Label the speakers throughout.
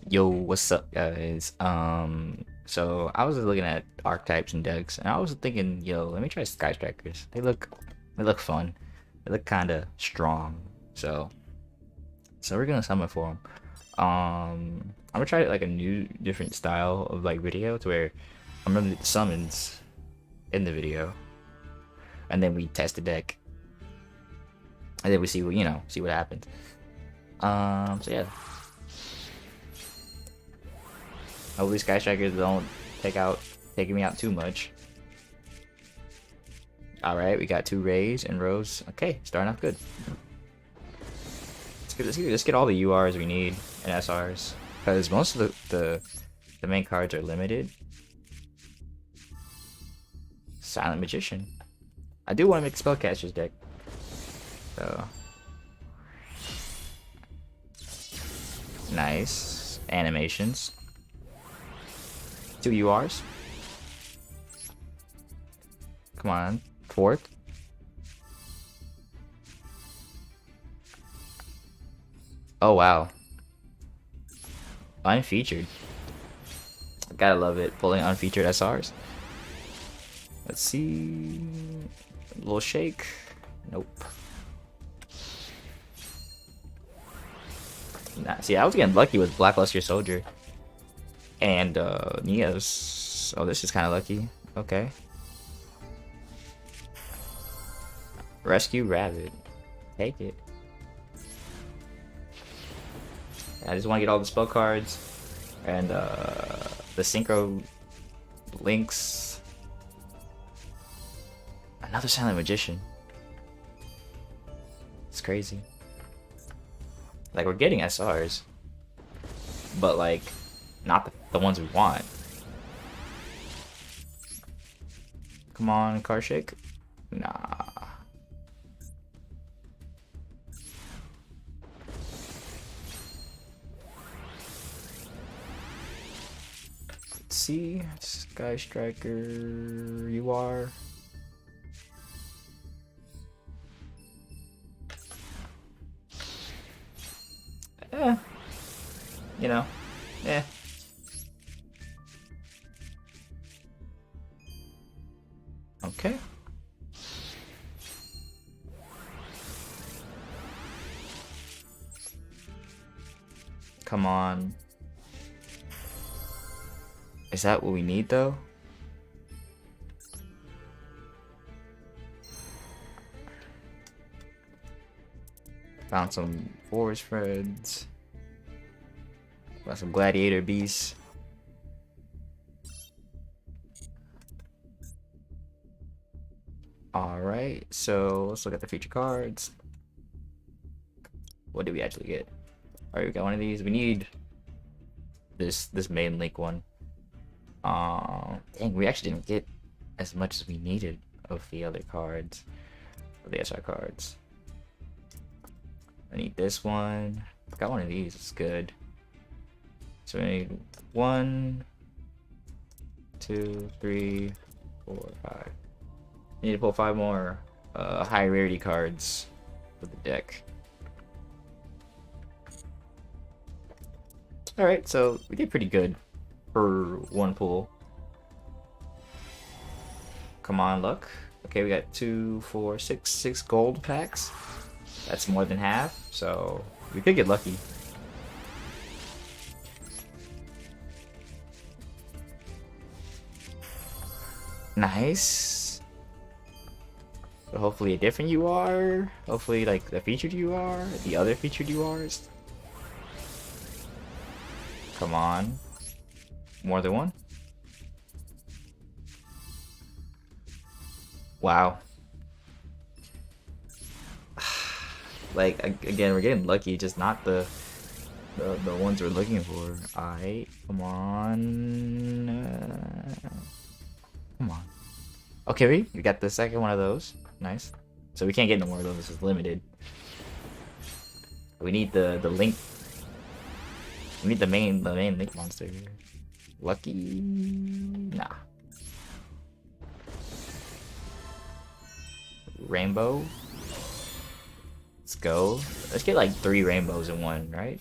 Speaker 1: Yo, what's up, guys? So I was looking at archetypes and decks, and I was thinking, yo, let me try Sky Strikers. They look fun. They look kind of strong. So we're gonna summon for them. I'm gonna try like a new, different style of like video to where I'm gonna do the summons in the video, and then we test the deck, and then we see what see what happens. So yeah, hopefully Sky Strikers don't take me out too much. All right, we got two Rays and Rose. Okay, starting off good. Let's get all the URs we need and SRs because most of the main cards are limited. Silent Magician. I do want to make Spellcaster's deck. So nice animations. Two URs. Come on, fourth. Oh wow, unfeatured. Gotta love it, pulling unfeatured SRs. Let's see. A little shake. Nope. Nah, see, I was getting lucky with Blackluster Soldier and Neos. Oh, this is kind of lucky. Okay. Rescue Rabbit. Take it. I just want to get all the spell cards and the synchro links. Another Silent Magician. It's crazy. Like, we're getting SRs, but like not the ones we want. Come on, card shake. Nah. Let's see. Sky Striker, you are. Eh. You know. Eh. Okay. Come on. Is that what we need though? Found some forest friends. Got some gladiator beasts. Alright, so let's look at the feature cards. What did we actually get? Alright, we got one of these. We need this main link one. Dang, we actually didn't get as much as we needed of the other cards, of the SR cards. I need this one. Got one of these. It's good. So we need 1, 2, 3, 4, 5. We need to pull 5 more high rarity cards for the deck. Alright, so we did pretty good for one pull. Come on, luck. Okay, we got 2, 4, 6 gold packs. That's more than half, so we could get lucky. Nice. So hopefully a different UR. Hopefully like the featured UR, the other featured URs. Come on. More than one. Wow. Like again, we're getting lucky, just not the ones we're looking for. Alright, come on. Come on. Okay, we got the second one of those. Nice. So we can't get no more of those. This is limited. We need the link. We need the main link monster here. Lucky. Nah. Rainbow. Let's go. Let's get like 3 rainbows in one, right?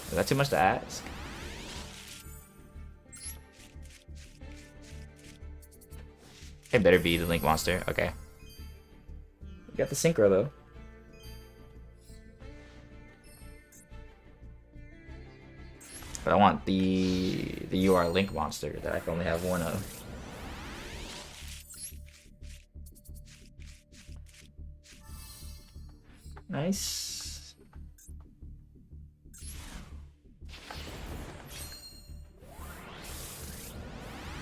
Speaker 1: Is that too much to ask? It better be the Link monster. Okay. We got the synchro though. But I want the UR Link monster that I can only have one of. Nice.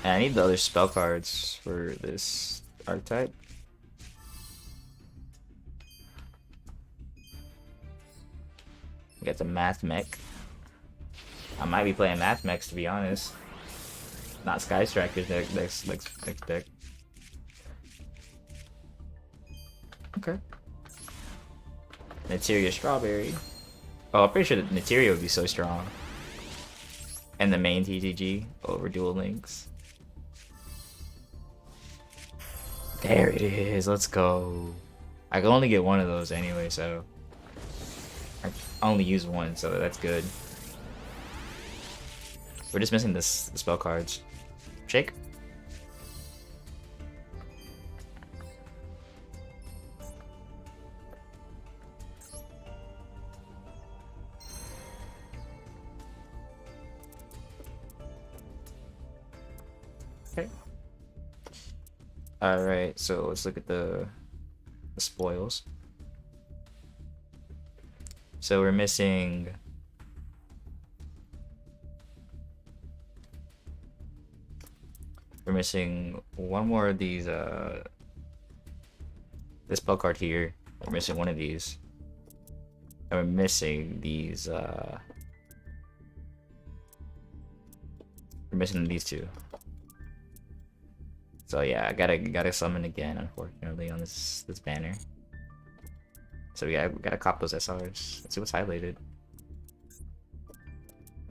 Speaker 1: And I need the other spell cards for this archetype. We got the Math Mech. I might be playing Math Mechs to be honest. Not Sky Strikers next deck. Okay. Materia Strawberry. Oh, I'm pretty sure that Materia would be so strong. And the main TTG over Duel Links. There it is. Let's go. I can only get one of those anyway, so I only use one, so that's good. We're just missing the spell cards. Shake. Okay. Alright, so let's look at the spoils. So we're missing one more of these this spell card here. We're missing one of these. And we're missing these we're missing these two. So yeah, I gotta summon again, unfortunately, on this banner. So yeah, we gotta cop those SRs. Let's see what's highlighted.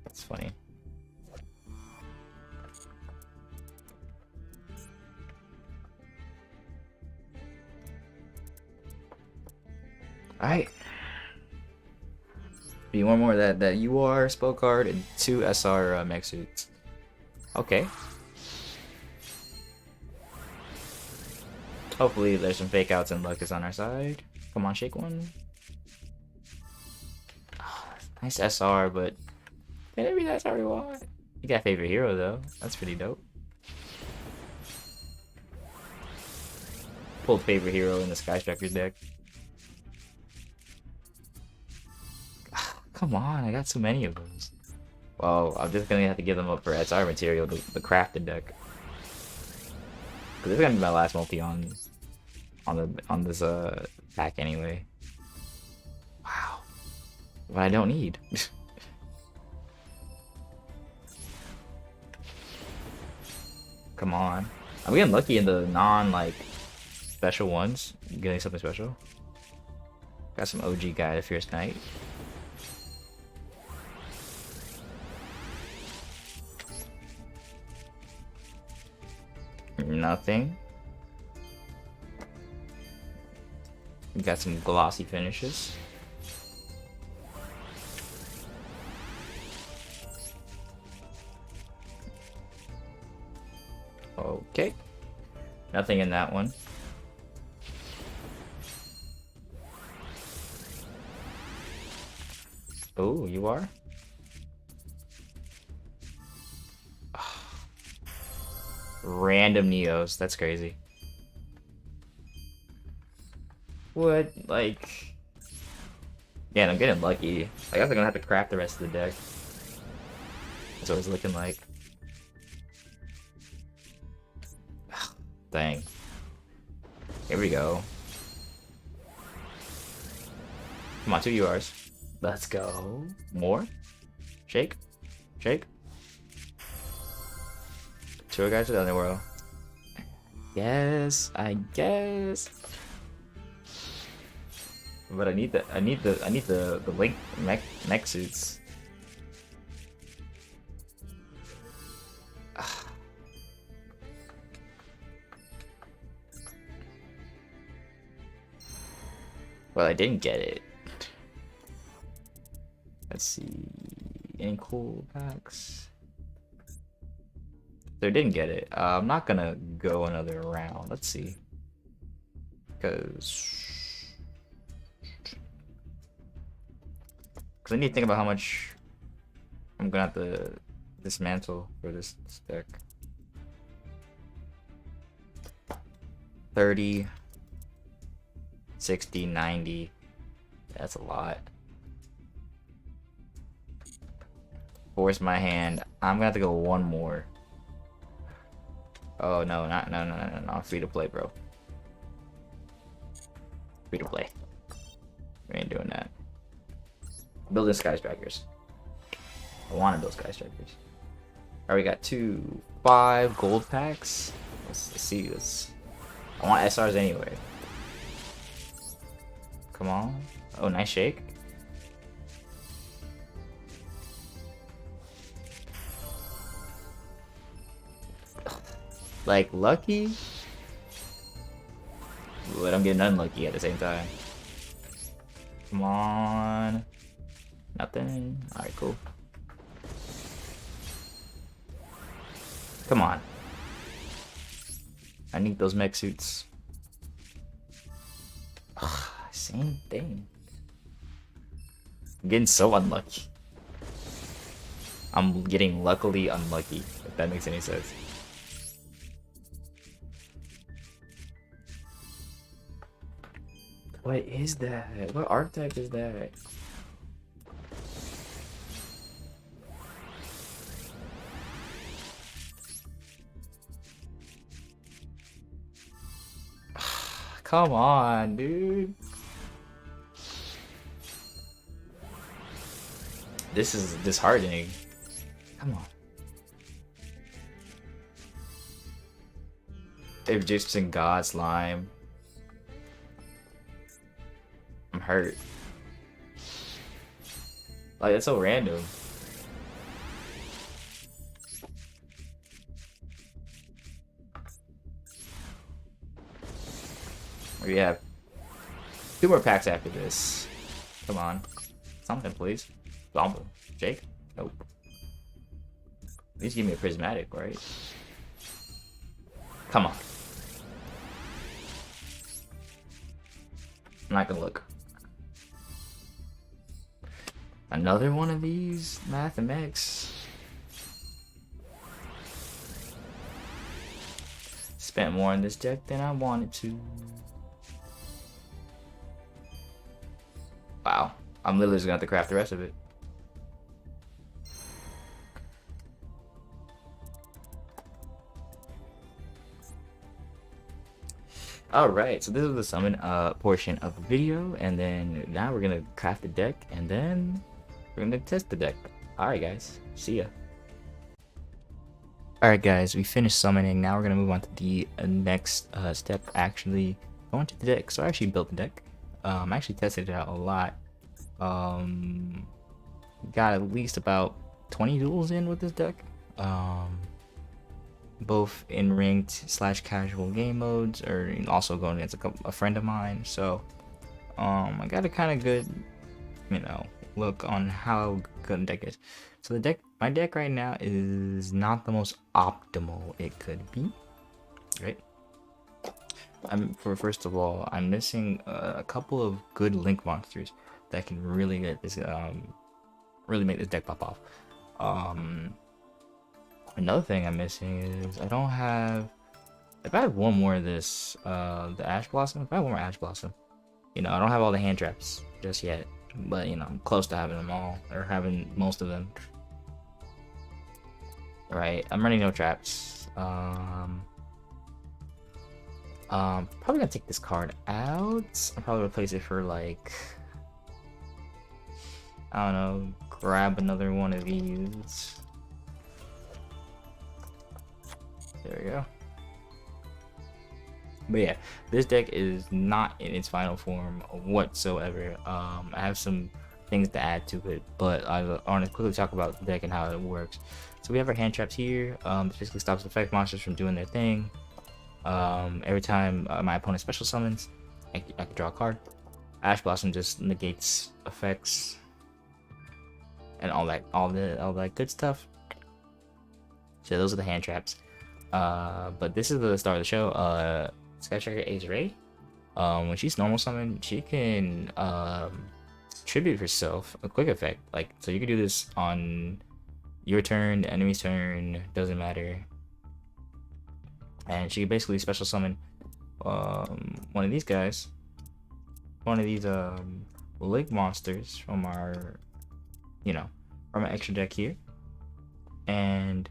Speaker 1: That's funny. Alright. Be one more that UR spell card and 2 SR mech suits. Okay. Hopefully there's some fake outs and luck is on our side. Come on, shake one. Oh, nice SR, but maybe that's all we want. You got favorite hero though. That's pretty dope. Pulled favorite hero in the Sky Strikers deck. Come on, I got so many of those. Well, I'm just gonna have to give them up for SR material, the crafted deck. Cause this is gonna be my last multi on this pack anyway. Wow. What I don't need. Come on. I'm getting lucky in the non special ones. Getting something special. Got some OG guy, the Fierce Knight. Nothing. We got some glossy finishes. Okay. Nothing in that one. Oh, you are? Random Neos. That's crazy. What? Like... Yeah, I'm getting lucky. I guess I'm gonna have to craft the rest of the deck. That's what it's looking like. Dang. Here we go. Come on, 2 URs. Let's go. More? Shake? Shake? 2 guys to the underworld. Yes, I guess. But I need the Link mech suits. Well, I didn't get it. Let's see. any cool packs? They didn't get it. I'm not gonna go another round. Let's see. Because I need to think about how much I'm gonna have to dismantle for this deck. 30, 60, 90. That's a lot. Force my hand. I'm gonna have to go one more. Oh no, no. Free to play, bro. Free to play. We ain't doing that. Building Sky Strikers. I wanted those Sky Strikers. Alright, we got 2, 5 gold packs. Let's see this. I want SRs anyway. Come on. Oh, nice shake. Like, lucky? But I'm getting unlucky at the same time. Come on. Nothing. Alright, cool. Come on. I need those mech suits. Ugh, same thing. I'm getting so unlucky. I'm getting luckily unlucky, if that makes any sense. What is that? What archetype is that? Come on, dude. This is disheartening. Come on. Egyptian God slime. I'm hurt. Like, that's so random. We have 2 more packs after this. Come on. Something, please. Something. Jake? Nope. Please give me a prismatic, right? Come on. I'm not gonna look. Another one of these mathematics. Spent more on this deck than I wanted to. Wow. I'm literally just gonna have to craft the rest of it. Alright, so this is the summon portion of the video, and then now we're gonna craft the deck, and then we're gonna test the deck. Alright guys, see ya. Alright guys, we finished summoning. Now we're gonna move on to the next step, actually going to the deck. So I actually built the deck. I actually tested it out a lot. Got at least about 20 duels in with this deck. Both in ranked / casual game modes, or also going against a friend of mine. So I got a kind of good, you know, look on how good the deck is. So my deck right now is not the most optimal it could be, right? First of all, I'm missing a couple of good link monsters that can really get this really make this deck pop off. Another thing I'm missing is I don't have. If I have one more of this, the Ash Blossom. If I have one more Ash Blossom, you know, I don't have all the hand traps just yet, but you know, I'm close to having them all, or having most of them. Right, I'm running no traps. Probably gonna take this card out. I'll probably replace it for, like, I don't know, grab another one of these. There we go. But yeah, this deck is not in its final form whatsoever. I have some things to add to it, but I want to quickly talk about the deck and how it works. So we have our hand traps here. This basically stops effect monsters from doing their thing. Every time my opponent special summons, I can draw a card. Ash Blossom just negates effects. and all that good stuff. So those are the hand traps. But this is the start of the show. Sky Striker Ace Ray. When she's normal summon, she can tribute herself a quick effect. Like, so you can do this on your turn, the enemy's turn, doesn't matter. And she can basically special summon one of these guys, one of these link monsters from our, from an extra deck here. And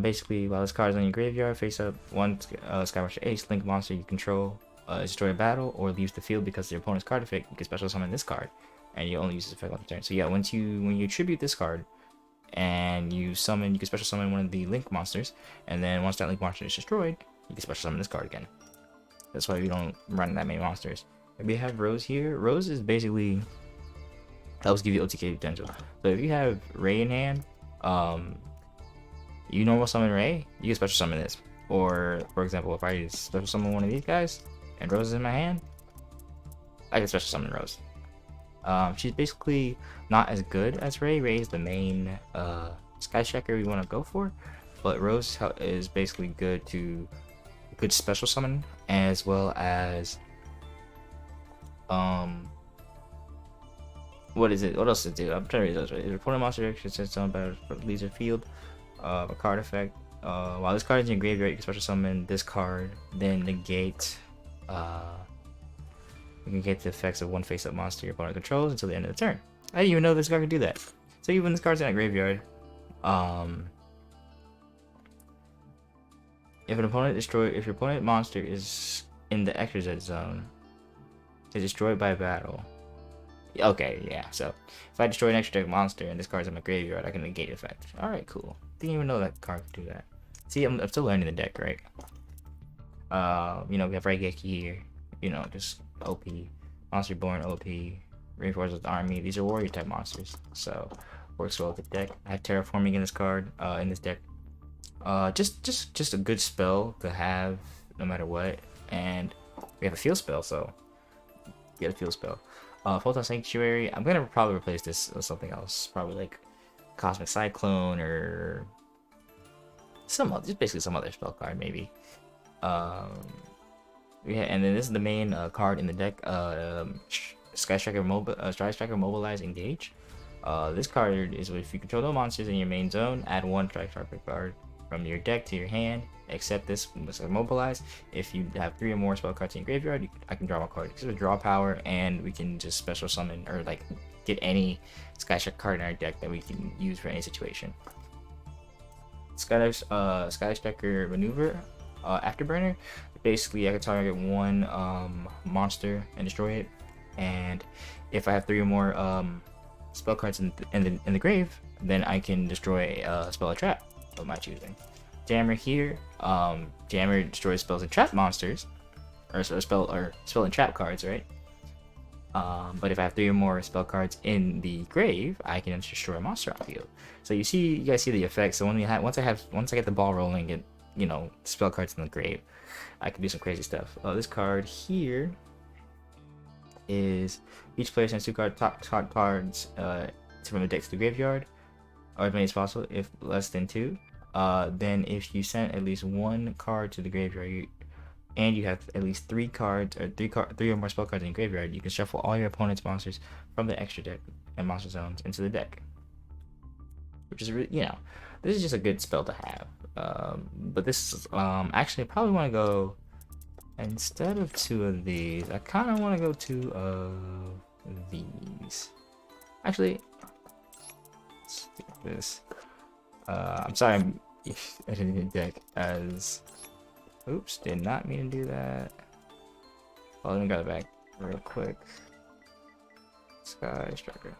Speaker 1: basically, while this card is on your graveyard, face up, one Skywatcher Ace link monster you control destroy a battle or leaves the field because of your opponent's card effect, you can special summon this card, and you only use this effect on the turn. So yeah, when you tribute this card and you can special summon one of the link monsters, and then once that link monster is destroyed, you can special summon this card again. That's why we don't run that many monsters. And we have Rose here. Rose is basically helps give you OTK potential. So if you have Ray in hand, you normal summon Ray, you can special summon this. Or for example, if I special summon one of these guys and Rose is in my hand, I can special summon Rose. She's basically not as good as Ray. Ray is the main Sky Striker we want to go for, but Rose is basically good special summon, as well as what else does it do? I'm trying to read those. Right? Your opponent monster action sets on battle leaves your field. A card effect. While this card is in your graveyard, you can special summon this card, then negate. You can get the effects of one face-up monster your opponent controls until the end of the turn. I didn't even know this card could do that. So even when this card's in a graveyard, if your opponent monster is in the extra zone, is destroyed by battle. Okay, yeah. So if I destroy an extra deck monster and this card's in my graveyard, I can negate the effect. All right, cool. Didn't even know that card could do that. See, I'm still learning the deck, right? We have Raigeki here. Just OP, Monster Born OP, Reinforces the Army. These are warrior type monsters, so works well with the deck. I have Terraforming in this card, in this deck. Just a good spell to have no matter what, and we have a field spell, so get a field spell. Photon Sanctuary. I'm gonna probably replace this with something else, probably like Cosmic Cyclone or just basically some other spell card maybe. And then this is the main card in the deck. Sky Striker Mobilize Engage. This card is if you control no monsters in your main zone, add one Sky Striker card from your deck to your hand, except this Mobilize. If you have 3 or more spell cards in your graveyard, I can draw a card. It's a draw power, and we can just special summon or like get any Sky Striker card in our deck that we can use for any situation. Sky Striker Maneuver. Afterburner. Basically, I can target one monster and destroy it, and if I have 3 or more spell cards in the grave, then I can destroy a spell or trap of my choosing. Jammer here. Jammer destroys spells and trap monsters, or spell and trap cards, right? But if I have 3 or more spell cards in the grave, I can destroy a monster on field. So you guys see the effect. So once I get the ball rolling, and spell cards in the grave, I can do some crazy stuff. This card here is each player sends 2 top cards from the deck to the graveyard, or as many as possible. If less than 2, then if you send at least 1 card to the graveyard, and you have at least 3 cards or 3 or more spell cards in the graveyard, you can shuffle all your opponent's monsters from the extra deck and monster zones into the deck, which is this is just a good spell to have. But this is actually I probably want to go, instead of 2 of these, I kind of want to go 2 of these. Actually, let's do this. I'm sorry I'm editing the deck as, oops, did not mean to do that. Well, let me go back real quick. Sky Striker.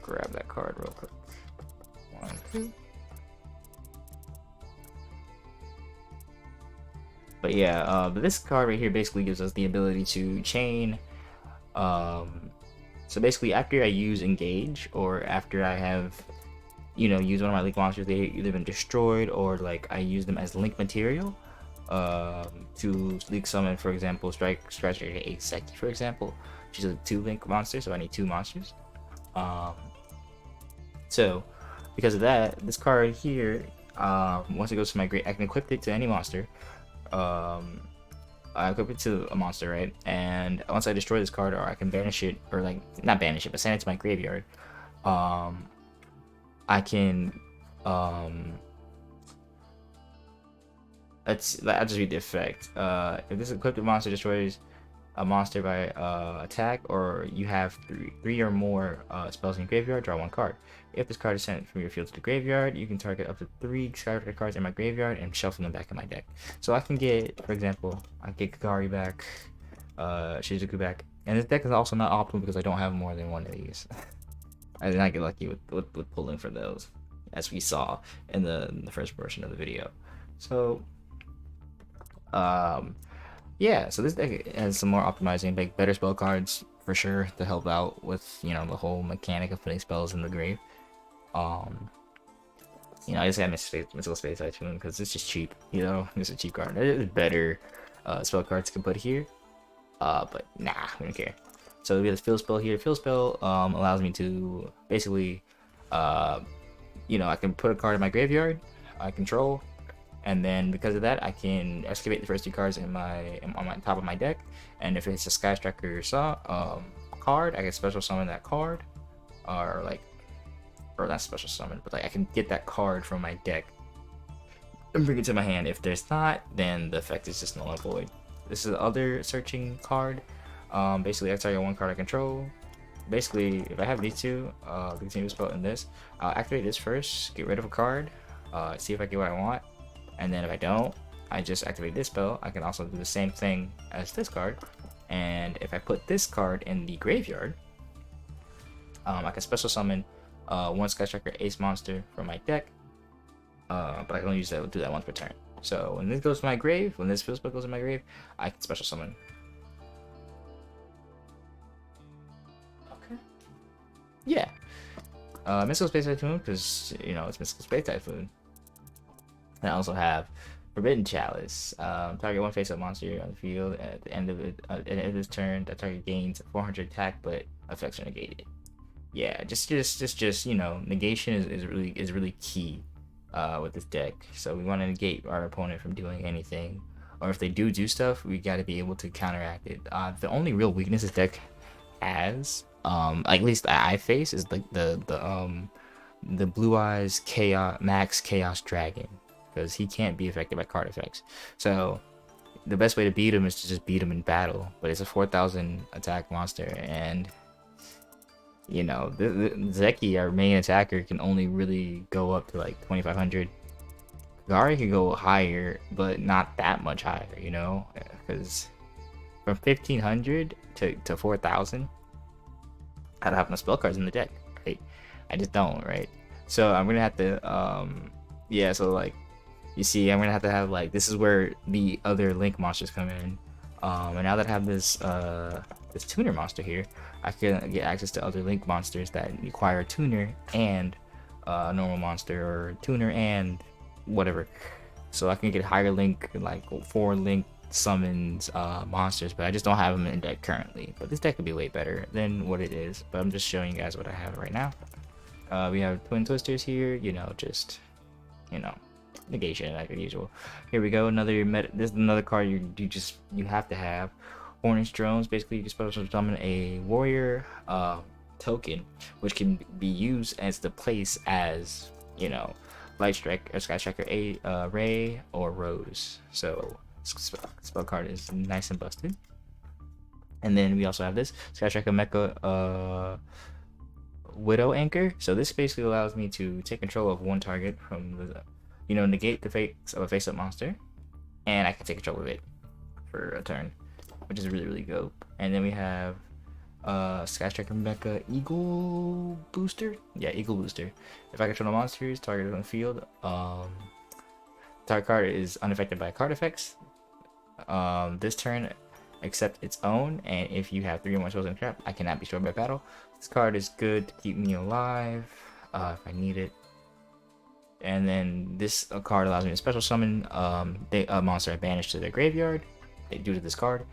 Speaker 1: Grab that card real quick. 1, 2. But yeah, but this card right here basically gives us the ability to chain. So basically, after I use Engage, or after I have, used one of my link monsters, they either been destroyed, or like I use them as link material to link summon, for example, Striker Ace Seki, for example. She's a 2 link monster, so I need 2 monsters. So because of that, this card here, once it goes to my grave, I can equip it to any monster. I equip it to a monster, right? And once I destroy this card, or I can banish it, or like not banish it, but send it to my graveyard. I can I'll just read the effect. If this equipped monster destroys a monster by attack, or you have three or more spells in your graveyard, draw 1 card. If this card is sent from your field to the graveyard, you can target up to 3 Skytracker cards in my graveyard and shuffle them back in my deck. So I can get, for example, I get Kagari back, Shizuku back, and this deck is also not optimal because I don't have more than 1 of these. I did not get lucky with pulling for those, as we saw in the first portion of the video. So yeah, so this deck has some more optimizing, like better spell cards for sure to help out with, you know, the whole mechanic of putting spells in the grave. You know, I just got Mystical Space Typhoon because it's just cheap, you know, it's a cheap card. There's better spell cards to put here, but nah, we don't care. So we have this field spell here. Field spell allows me to basically, you know, I can put a card in my graveyard I control, and then because of that, I can excavate the first 2 cards on my top of my deck. And if it's a Sky Striker card, I can special summon that card, or not special summon, but like I can get that card from my deck and bring it to my hand. If there's not, then the effect is just null and void. This is the other searching card. Basically, I target 1 card I control. Basically, if I have these 2, the continuous spell in this, I'll activate this first, get rid of a card, see if I get what I want. And then if I don't, I just activate this spell. I can also do the same thing as this card. And if I put this card in the graveyard, I can special summon 1 Sky Striker Ace monster from my deck. But I can only do that once per turn. So when this goes to my grave, when this field spell goes to my grave, I can special summon. Okay. Yeah. Mystical Space Typhoon, because, you know, it's Mystical Space Typhoon. And I also have Forbidden Chalice. Target 1 face-up monster on the field at the end of this turn. That target gains 400 attack, but effects are negated. Yeah, just you know, negation is really key with this deck. So we want to negate our opponent from doing anything, or if they do stuff, we got to be able to counteract it. The only real weakness this deck has, at least I face, is like the Blue Eyes Max Chaos Dragon, because he can't be affected by card effects. So the best way to beat him is to just beat him in battle. But it's a 4,000 attack monster, and you know, the Zeki, our main attacker, can only really go up to like 2,500. Gari can go higher, but not that much higher, you know, because from 1,500 to 4,000, I don't have enough spell cards in the deck, right? I just don't, right? So I'm gonna have to, yeah. So like, you see, I'm gonna have to have like, this is where the other Link monsters come in. And now that I have this this tuner monster here, I can get access to other Link monsters that require a tuner and a normal monster, or tuner and whatever. So I can get higher Link, like 4 Link summons monsters, but I just don't have them in deck currently. But this deck could be way better than what it is. But I'm just showing you guys what I have right now. We have Twin Twisters here, you know, just, you know, negation like usual. Here we go, another this is another card you have to have. Hornets Drones. Basically, you can special summon a warrior token, which can be used as the place as, you know, Light Strike or Sky Striker Ray or Rose. So spell card is nice and busted. And then we also have this Sky Striker Mecha Widow Anchor. So this basically allows me to take control of 1 target from the, you know, negate the face of a face-up monster, and I can take control of it for a turn, which is really good. And then we have Sky Striker Mecha Eagle Booster. Yeah, Eagle Booster. If I control the monsters targeted on the field, target card is unaffected by card effects. This turn, except its own, and if you have 3 or more spells in trap, I cannot be destroyed by battle. This card is good to keep me alive if I need it. And then this card allows me to special summon a monster I banished to their graveyard due to this card.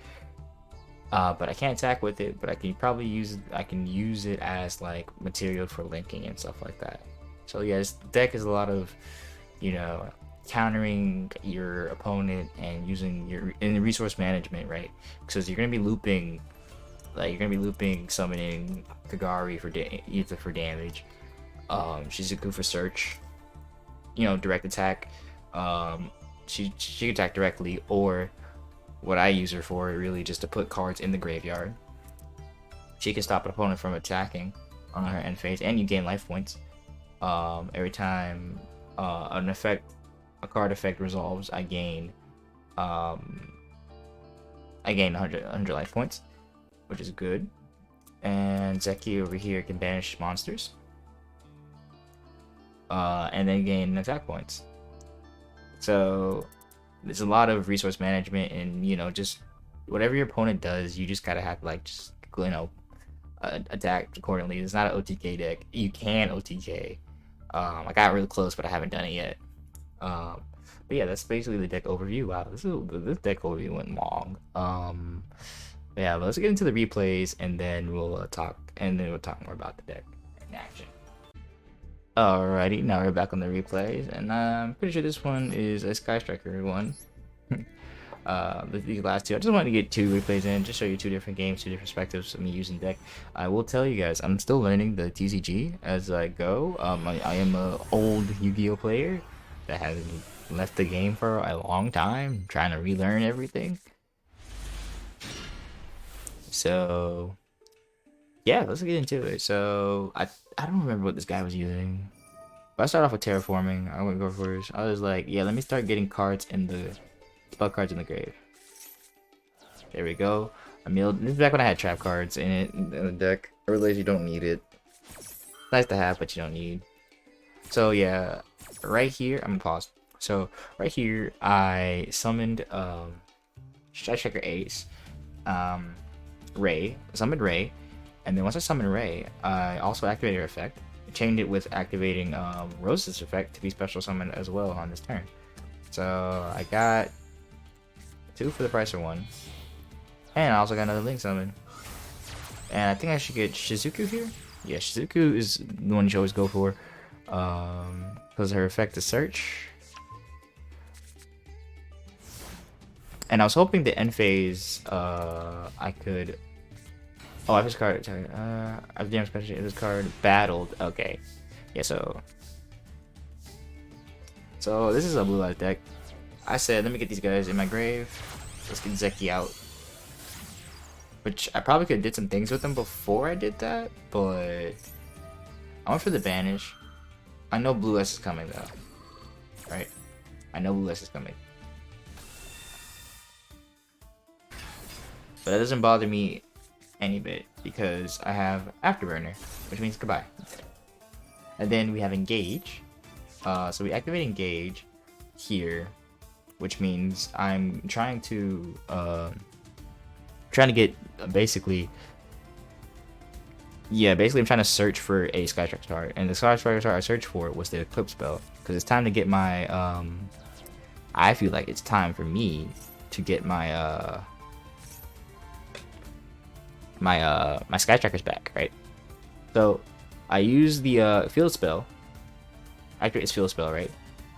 Speaker 1: But I can't attack with it. But I can probably use it as like material for linking and stuff like that. So yeah, this deck is a lot of, you know, countering your opponent and using your in resource management, right? Because you're gonna be looping, like you're gonna be looping summoning Kagari for either for damage, Shizuku for search, you know, direct attack. She can attack directly, or what I use her for really just to put cards in the graveyard. She can stop an opponent from attacking on her end phase, and you gain life points. Every time a card effect resolves, I gain 100 life points, which is good. And Zeki over here can banish monsters, and then gain attack points. So there's a lot of resource management, and you know, just whatever your opponent does, you just gotta have to like just, you know, adapt accordingly. It's not an OTK deck. You can OTK. I got really close, but I haven't done it yet. But yeah, that's basically the deck overview. Wow, this deck overview went long. Yeah, but let's get into the replays, and then we'll talk more about the deck in action. Alrighty, now we're back on the replays, and I'm pretty sure this one is a Sky Striker one. These last two, I just wanted to get 2 replays in, just show you 2 different games, 2 different perspectives of me using deck. I will tell you guys, I'm still learning the TCG as I go. I am an old Yu-Gi-Oh player that has left the game for a long time, trying to relearn everything. So yeah, let's get into it. So I don't remember what this guy was using. But I start off with terraforming. I went go first. I was like, yeah, let me start getting cards in the spell cards in the grave. There we go. I milled. This is back when I had trap cards in it in the deck. I realized you don't need it. Nice to have, but you don't need. So yeah, right here, I'm gonna pause. So right here, I summoned Strike Checker Ace, Ray, summoned Ray, and then once I summoned Ray, I also activated her effect. Chained it with activating Rose's effect to be special summoned as well on this turn. So I got 2 for the price of 1, and I also got another Link summon. And I think I should get Shizuku here. Yeah, Shizuku is the one you should always go for, because her effect is search. And I was hoping the end phase, I could. Oh, I have this card. I have damage special. This card battled. Okay, yeah. So this is a blue light deck. I said, let me get these guys in my grave. Let's get Zeki out. Which I probably could have did some things with them before I did that, but I went for the banish. I know blue S is coming though, right? I know blue S is coming, but that doesn't bother me any bit because I have Afterburner, which means goodbye. And then we have Engage. So we activate Engage here, which means I'm trying to get basically I'm trying to search for a Sky Striker card, and the Sky Striker card I searched for was the Eclipse spell, because it's time to get my I feel like it's time for me to get my my Sky Strikers back, right? So I use the field spell. Activate its field spell, right?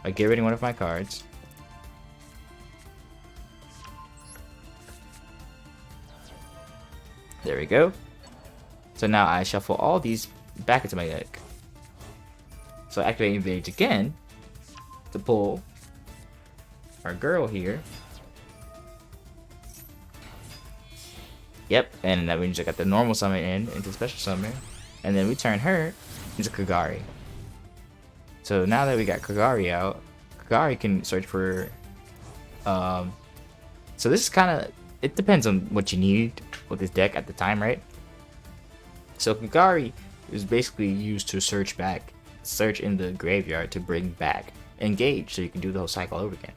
Speaker 1: I get rid of one of my cards. There we go. So now I shuffle all these back into my deck. So activate Engage again to pull our girl here. Yep, and that means I got the normal summon into special summon, and then we turn her into Kagari. So now that we got Kagari out, Kagari can search for. So this is kind of, it depends on what you need with this deck at the time, right? So Kagari is basically used to search in the graveyard to bring back Engage, so you can do the whole cycle over again,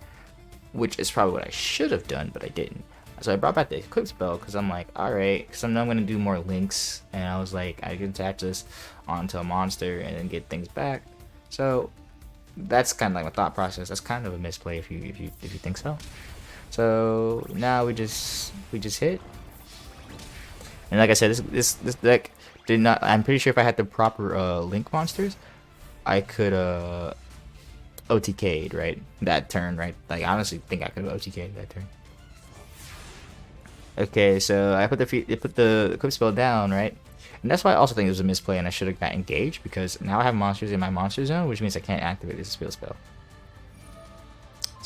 Speaker 1: which is probably what I should have done, but I didn't. So I brought back the Eclipse spell because I'm like, alright, because I'm going to do more links, and I was like, I can attach this onto a monster and then get things back. So that's kind of like my thought process. That's kind of a misplay if you think so. So now we just hit, And like I said, this deck did not. I'm pretty sure if I had the proper link monsters, I could OTK'd right that turn, right? Like I honestly think I could have OTK'd that turn. Okay, so I put the equip spell down, right? And that's why I also think it was a misplay and I should have got engaged, because now I have monsters in my monster zone, which means I can't activate this spell. So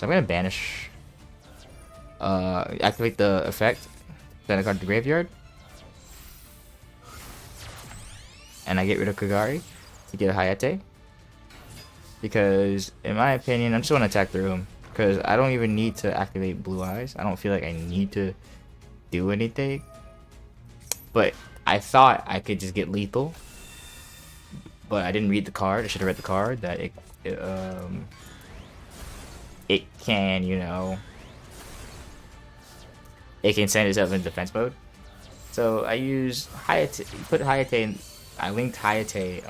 Speaker 1: I'm gonna banish, activate the effect, then I go to the graveyard, and I get rid of Kagari to get a Hayate. Because in my opinion, I just want to attack through him, because I don't even need to activate Blue Eyes. I don't feel like I need to do anything. But I thought I could just get lethal, but I didn't read the card. I should have read the card that it can, you know, it can send itself in defense mode. So I use Hayate, put Hayate in, I linked Hayate,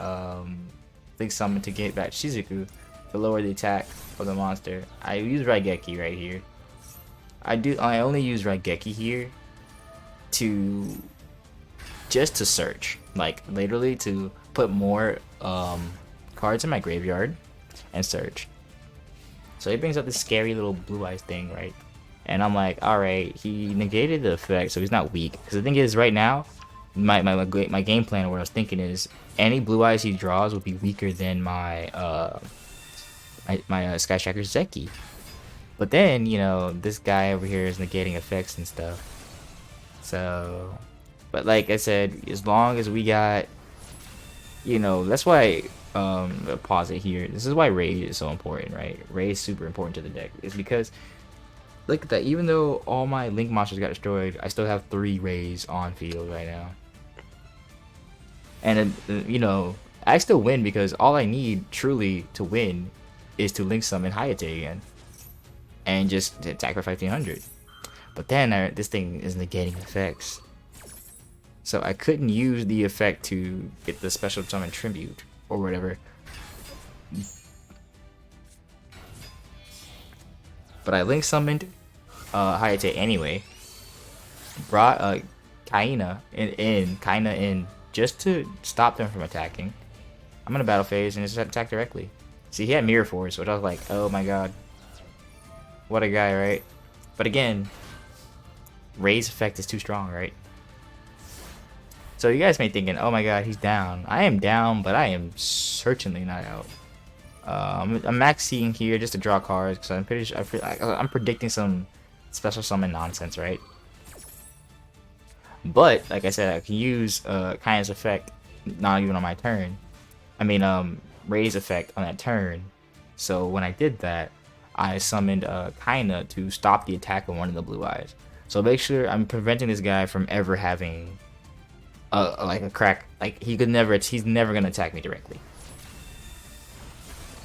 Speaker 1: link summon to get back Shizuku to lower the attack of the monster. I use Raigeki right here. I only use Raigeki here to just to search, like literally to put more cards in my graveyard and search. So he brings up this scary little Blue Eyes thing, right? And I'm like, all right, he negated the effect, so he's not weak. Because the thing is, right now, my game plan, what I was thinking is, any Blue Eyes he draws will be weaker than my Sky Striker Zeki. But then, you know, this guy over here is negating effects and stuff. So, but like I said, as long as we got, you know, that's why pause it here. This is why Raid is so important, right? Raid is super important to the deck. It's because look at that. Even though all my Link monsters got destroyed, I still have 3 Rays on field right now. And you know, I still win because all I need truly to win is to Link summon Hayate again and just attack for 1500. But then this thing is negating effects, so I couldn't use the effect to get the special summon tribute or whatever. But I Link summoned Hayate anyway. Brought Kaina in just to stop them from attacking. I'm gonna battle phase and just attack directly. See, he had Mirror Force, which I was like, oh my god, what a guy, right? But again, Ray's effect is too strong, right? So you guys may be thinking, oh my god, he's down. I am down, but I am certainly not out. I'm maxing here just to draw cards because I'm pretty sure I'm predicting some special summon nonsense, right? But like I said, I can use Kaina's effect not even on my turn. I mean, Ray's effect on that turn. So when I did that, I summoned Kaina to stop the attack of one of the Blue Eyes. So make sure I'm preventing this guy from ever having like a crack. Like he's never gonna attack me directly.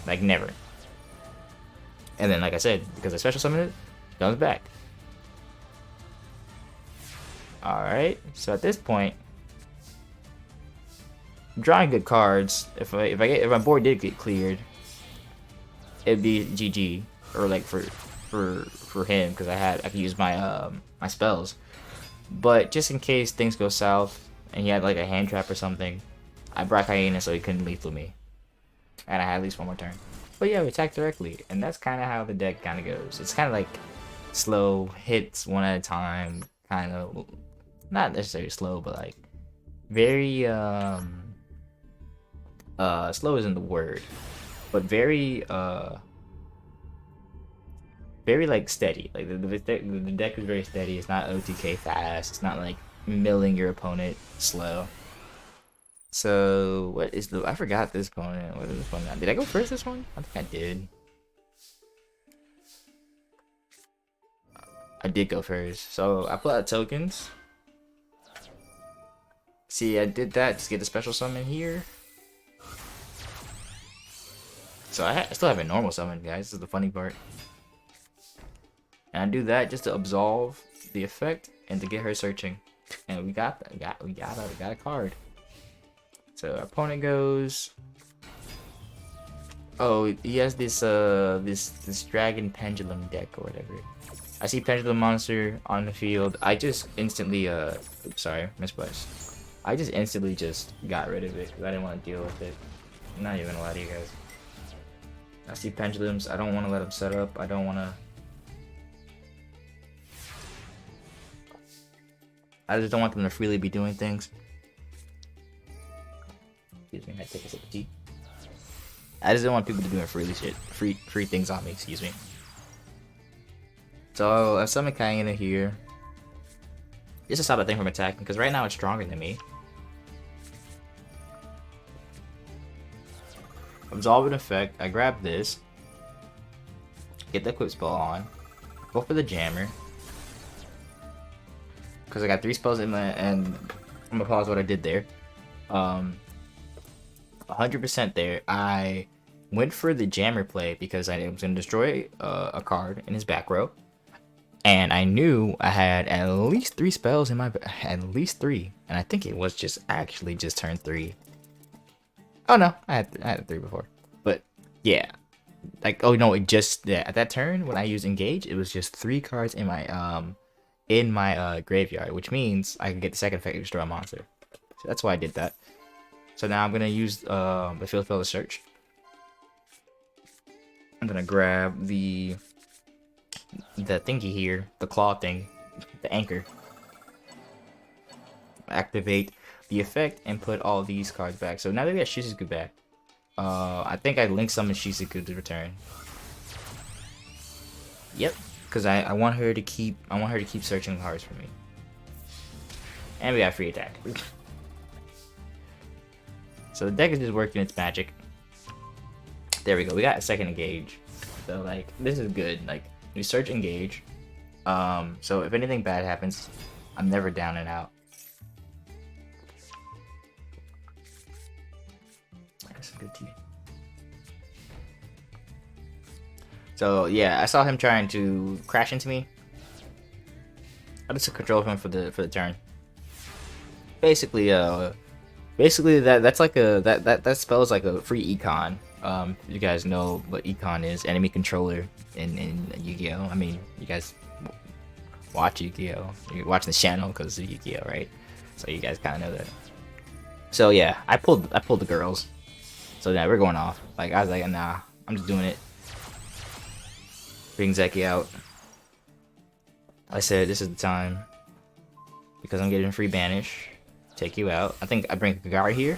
Speaker 1: Like never. And then like I said, because I special summoned it, it comes back. Alright, so at this point, I'm drawing good cards. If my board did get cleared, it'd be GG, or like for him, because I could use my my spells. But just in case things go south and he had like a hand trap or something, I brought Hyena so he couldn't lethal me, and I had at least one more turn. But yeah, we attack directly, and that's kind of how the deck kind of goes. It's kind of like slow hits one at a time, kind of. Not necessarily slow, but like very slow isn't the word, but very very like steady. Like the deck is very steady. It's not OTK fast. It's not like milling your opponent slow. So what is the? I forgot this opponent. What is this one? Did I go first this one? I think I did. I did go first. So I put out tokens. See, I did that to get the special summon here. So I still have a normal summon, guys. This is the funny part. And I do that just to absolve the effect and to get her searching. And we got a card. So our opponent goes. Oh, he has this this dragon pendulum deck or whatever. I see Pendulum Monster on the field. I just instantly, oops, sorry, misplaced. I just instantly just got rid of it because I didn't want to deal with it. I'm not even gonna lie to you guys. I see Pendulums. I don't want to let them set up. I don't want to. I just don't want them to freely be doing things. Excuse me, I take a sip of tea. I just don't want people to do freely shit, free things on me. Excuse me. So I summon Kyena here. Just to stop that thing from attacking, because right now it's stronger than me. Absorbing effect. I grab this. Get the equip spell on. Go for the jammer. Because I got 3 spells in my, and I'm gonna pause what I did there. 100% there. I went for the jammer play because I was gonna destroy a card in his back row, and I knew I had at least 3 spells in my, at least 3, and I think it was just actually just turn 3. Oh no, I had 3 before, but yeah, like, oh no, it just, yeah, at that turn when I used engage, it was just 3 cards in my graveyard, which means I can get the second effect to destroy a monster. So that's why I did that. So now I'm gonna use the field spell to search. I'm gonna grab the thingy here, the claw thing, the anchor. Activate the effect and put all these cards back. So now that we got Shizuku back, I think I link summon Shizuku to return. Yep, because I want her to keep searching cards for me. And we got free attack. So the deck is just working its magic. There we go. We got a second engage. So like this is good. Like we search engage. So if anything bad happens, I'm never down and out. That's some good tea. So yeah, I saw him trying to crash into me. I just took control of him for the turn. Basically, that's like that spell is like a free econ. You guys know what econ is, enemy controller in Yu-Gi-Oh. I mean, you guys watch Yu-Gi-Oh. You're watching the channel because of Yu-Gi-Oh, right? So you guys kind of know that. So yeah, I pulled the girls. So yeah, we're going off. Like I was like, nah, I'm just doing it. Bring Zeki out. I said this is the time because I'm getting free banish. Take you out. I think I bring Kagari here.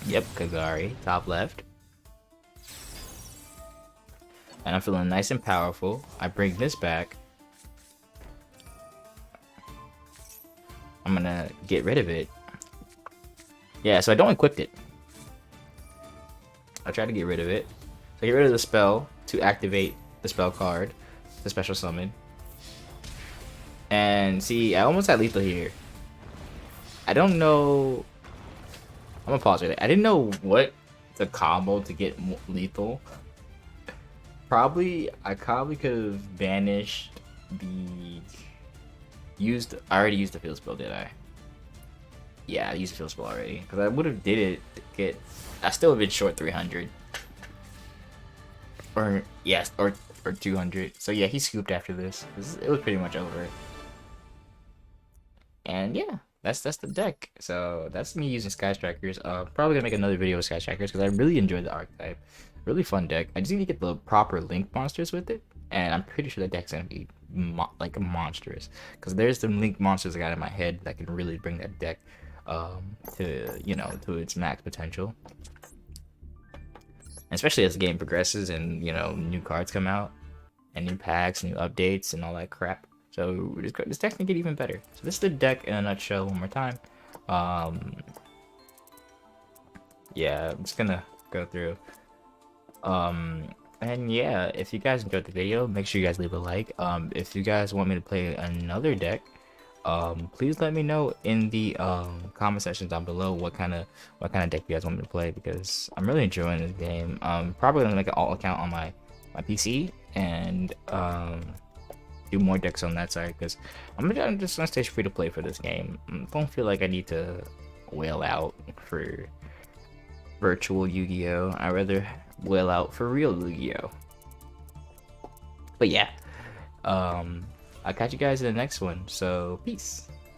Speaker 1: Yep, Kagari, top left. And I'm feeling nice and powerful. I bring this back. I'm gonna get rid of it. Yeah, so I don't equip it. I try to get rid of it. So I get rid of the spell to activate the spell card, the special summon. And see, I almost had lethal here. I don't know. I'm gonna pause right there. I didn't know what the combo to get lethal. I probably could have banished the I already used the field spell, did I? Yeah, I used the field spell already. Because I would have did it to get, I still have been short 300. Or yes, or 200. So yeah, he scooped after this. It was pretty much over. And yeah, that's the deck. So that's me using Sky Strikers. Probably gonna make another video with Sky Strikers because I really enjoyed the archetype. Really fun deck. I just need to get the proper link monsters with it, and I'm pretty sure the deck's gonna be like monstrous. Because there's some link monsters I got in my head that can really bring that deck to its max potential. And especially as the game progresses and new cards come out and new packs, new updates, and all that crap. So this deck can get even better. So this is the deck in a nutshell one more time. Yeah, I'm just gonna go through. And yeah, if you guys enjoyed the video, make sure you guys leave a like. If you guys want me to play another deck, please let me know in the comment section down below what kind of deck you guys want me to play, because I'm really enjoying this game. Probably gonna make an alt account on my PC and do more decks on that side, because I'm just gonna stay free to play for this game. I don't feel like I need to whale out for virtual Yu-Gi-Oh. I'd rather whale out for real Yu-Gi-Oh. But yeah, I'll catch you guys in the next one. So peace.